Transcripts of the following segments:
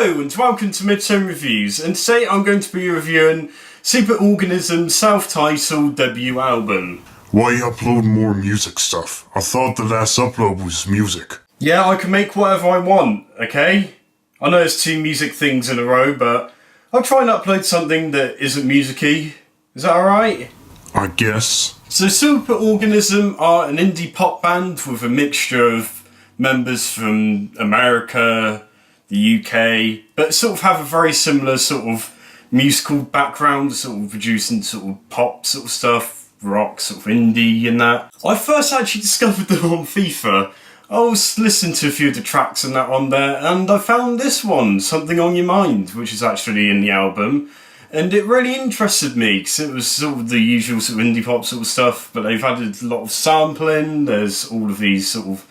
Hello and welcome to Midterm Reviews, and today I'm going to be reviewing Superorganism's self-titled debut album. Why upload more music stuff? I thought the last upload was music. Yeah, I can make whatever I want, okay? I know it's 2 music things in a row, but I'll try and upload something that isn't music-y. Is that alright? I guess. So Superorganism are an indie pop band with a mixture of members from America, the UK, but sort of have a very similar sort of musical background, sort of producing sort of pop sort of stuff, rock, sort of indie and that. I first actually discovered them on FIFA. I was listening to a few of the tracks and that on there, and I found this one, Something on Your Mind, which is actually in the album. And it really interested me, because it was sort of the usual sort of indie pop sort of stuff, but they've added a lot of sampling, there's all of these sort of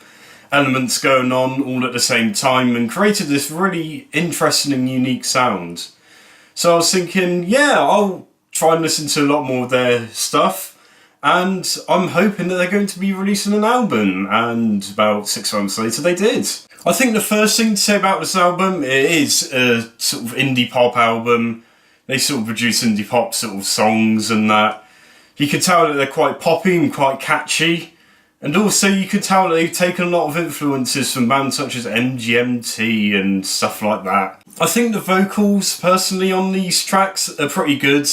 elements going on all at the same time, and created this really interesting and unique sound. So I was thinking, yeah, I'll try and listen to a lot more of their stuff, and I'm hoping that they're going to be releasing an album, and about 6 months later they did. I think the first thing to say about this album, it is a sort of indie pop album. They sort of produce indie pop sort of songs and that. You could tell that they're quite poppy and quite catchy. And also you could tell that they've taken a lot of influences from bands such as MGMT and stuff like that. I think the vocals, personally, on these tracks are pretty good.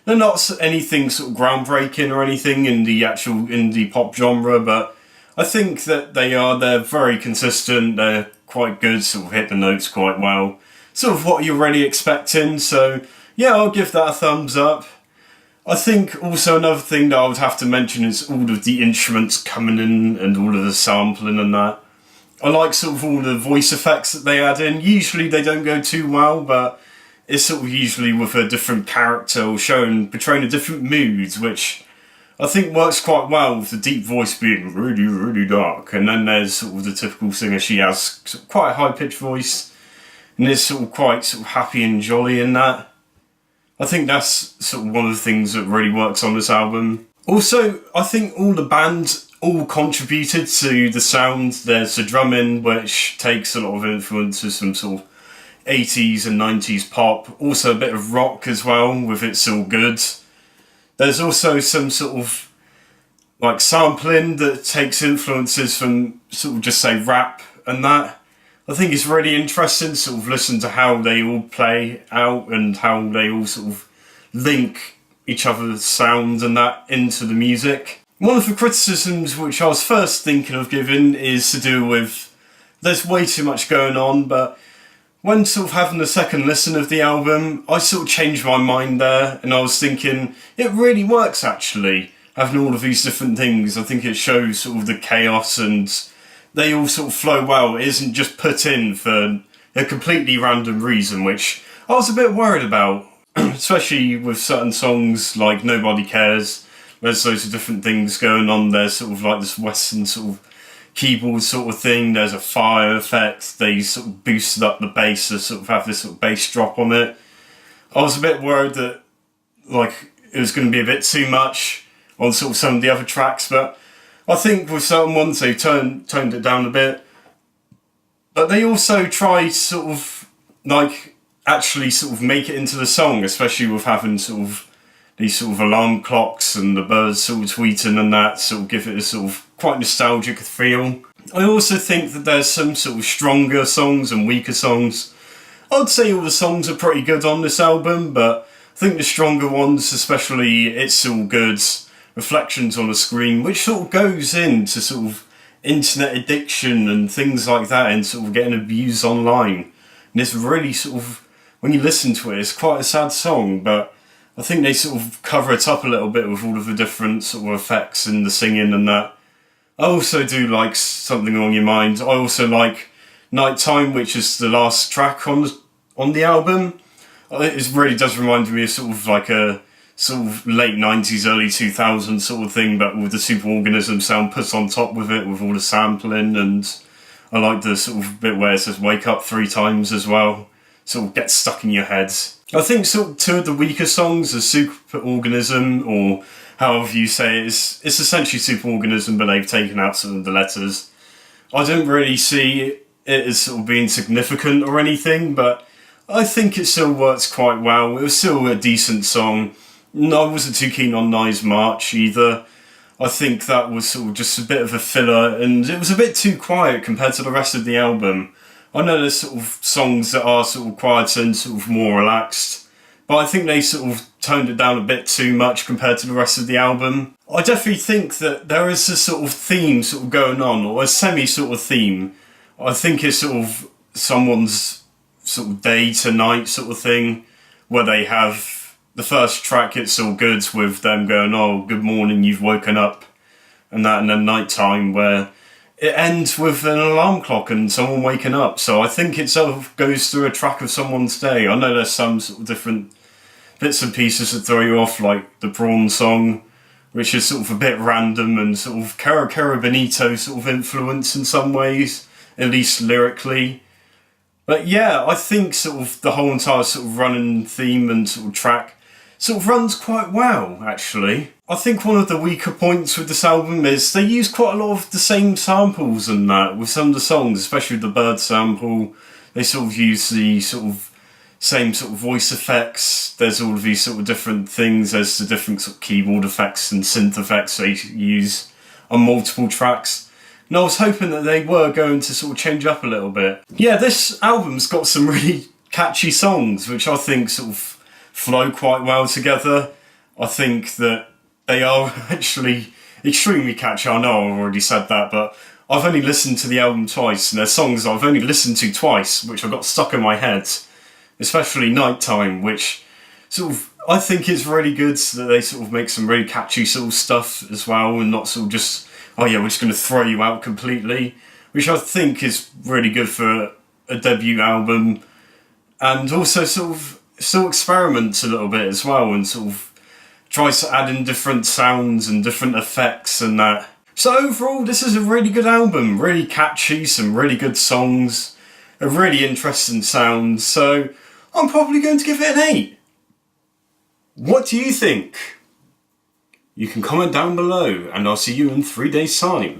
They're not anything sort of groundbreaking or anything in the actual indie pop genre, but I think that they're very consistent, they're quite good, sort of hit the notes quite well. Sort of what you're really expecting, so yeah, I'll give that a thumbs up. I think also another thing that I would have to mention is all of the instruments coming in and all of the sampling and that. I like sort of all the voice effects that they add in. Usually they don't go too well, but it's sort of usually with a different character or portraying a different mood, which I think works quite well with the deep voice being really, really dark. And then there's sort of the typical singer, she has sort of quite a high-pitched voice and is sort of quite sort of happy and jolly in that. I think that's sort of one of the things that really works on this album. Also, I think all the bands all contributed to the sound. There's the drumming, which takes a lot of influences from sort of 80s and 90s pop. Also a bit of rock as well, with It's All Good. There's also some sort of like sampling that takes influences from sort of just say rap and that. I think it's really interesting to sort of listen to how they all play out and how they all sort of link each other's sounds and that into the music. One of the criticisms which I was first thinking of giving is to do with there's way too much going on, but when sort of having a second listen of the album, I sort of changed my mind there, and I was thinking it really works actually, having all of these different things. I think it shows sort of the chaos and they all sort of flow well. It isn't just put in for a completely random reason, which I was a bit worried about, especially with certain songs like Nobody Cares. There's loads of different things going on. There's sort of like this Western sort of keyboard sort of thing. There's a fire effect. They sort of boosted up the bass to sort of have this sort of bass drop on it. I was a bit worried that like it was going to be a bit too much on sort of some of the other tracks, but I think with certain ones they toned it down a bit, but they also tried sort of like actually sort of make it into the song, especially with having sort of these sort of alarm clocks and the birds sort of tweeting and that, sort of give it a sort of quite nostalgic feel. I also think that there's some sort of stronger songs and weaker songs. I'd say all the songs are pretty good on this album, but I think the stronger ones, especially It's All Good, Reflections on a Screen, which sort of goes into sort of internet addiction and things like that and sort of getting abused online. And it's really sort of, when you listen to it, it's quite a sad song, but I think they sort of cover it up a little bit with all of the different sort of effects and the singing and that. I also do like Something on Your Mind. I also like Nighttime, which is the last track on the album. It really does remind me of sort of like a sort of late 90s, early 2000s sort of thing, but with the Superorganism sound put on top with it, with all the sampling, and I like the sort of bit where it says wake up 3 times as well, sort of gets stuck in your head. I think sort of 2 of the weaker songs are Superorganism, or however you say it, it's essentially Superorganism, but they've taken out some of the letters. I didn't really see it as sort of being significant or anything, but I think it still works quite well. It was still a decent song. No, I wasn't too keen on Nice March either. I think that was sort of just a bit of a filler, and it was a bit too quiet compared to the rest of the album. I know there's sort of songs that are sort of quieter and sort of more relaxed, but I think they sort of toned it down a bit too much compared to the rest of the album. I definitely think that there is a sort of theme sort of going on, or a semi sort of theme. I think it's sort of someone's sort of day to night sort of thing, where they have the first track, It's All Good, with them going, oh, good morning, you've woken up, and then night time, where it ends with an alarm clock and someone waking up. So I think it sort of goes through a track of someone's day. I know there's some sort of different bits and pieces that throw you off, like the Prawn song, which is sort of a bit random and sort of Cara Benito sort of influence in some ways, at least lyrically. But yeah, I think sort of the whole entire sort of running theme and sort of track sort of runs quite well, actually. I think one of the weaker points with this album is they use quite a lot of the same samples and that with some of the songs, especially the bird sample. They sort of use the sort of same sort of voice effects. There's all of these sort of different things. There's the different sort of keyboard effects and synth effects they use on multiple tracks. And I was hoping that they were going to sort of change up a little bit. Yeah, this album's got some really catchy songs, which I think sort of flow quite well together. I think that they are actually extremely catchy. I know I've already said that, but I've only listened to the album twice, and there's songs I've only listened to twice, which I got stuck in my head, especially Nighttime, which sort of, I think it's really good that they sort of make some really catchy sort of stuff as well, and not sort of just, oh yeah, we're just going to throw you out completely, which I think is really good for a debut album, and also sort of still experiments a little bit as well, and sort of tries to add in different sounds and different effects and that. So overall, this is a really good album, really catchy, some really good songs, a really interesting sound, so I'm probably going to give it an 8. What do you think? You can comment down below, and I'll see you in 3 days' time.